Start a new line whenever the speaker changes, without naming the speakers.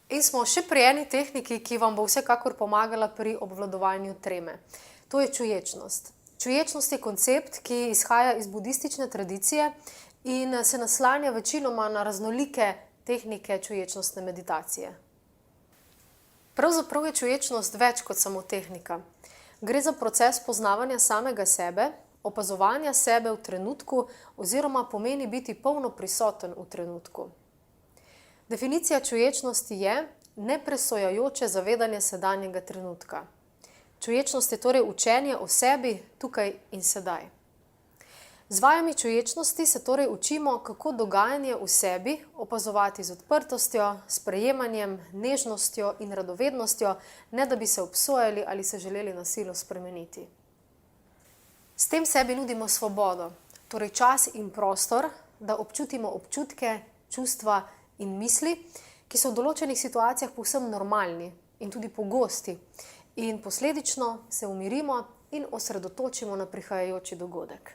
In smo še pri eni tehniki, ki vam bo vsekakor pomagala pri obvladovanju treme. To je čuječnost. Čuječnost je koncept, ki izhaja iz budistične tradicije in se naslanja večinoma na raznolike tehnike čuječnostne meditacije. Pravzaprav je čuječnost več kot samo tehnika. Gre za proces poznavanja samega sebe, opazovanja sebe v trenutku oziroma pomeni biti polno prisoten v trenutku. Definicija čuječnosti je nepresojajoče zavedanje sedanjega trenutka. Čuječnost je torej učenje o sebi tukaj in sedaj. Z vajami čuječnosti se torej učimo, kako dogajanje v sebi opazovati z odprtostjo, sprejemanjem, nežnostjo in radovednostjo, ne da bi se obsojali ali se želeli na silo spremeniti. S tem sebi nudimo svobodo, torej čas in prostor, da občutimo občutke, čustva in misli, ki so v določenih situacijah povsem normalni in tudi pogosti, in posledično se umirimo in osredotočimo na prihajajoči dogodek.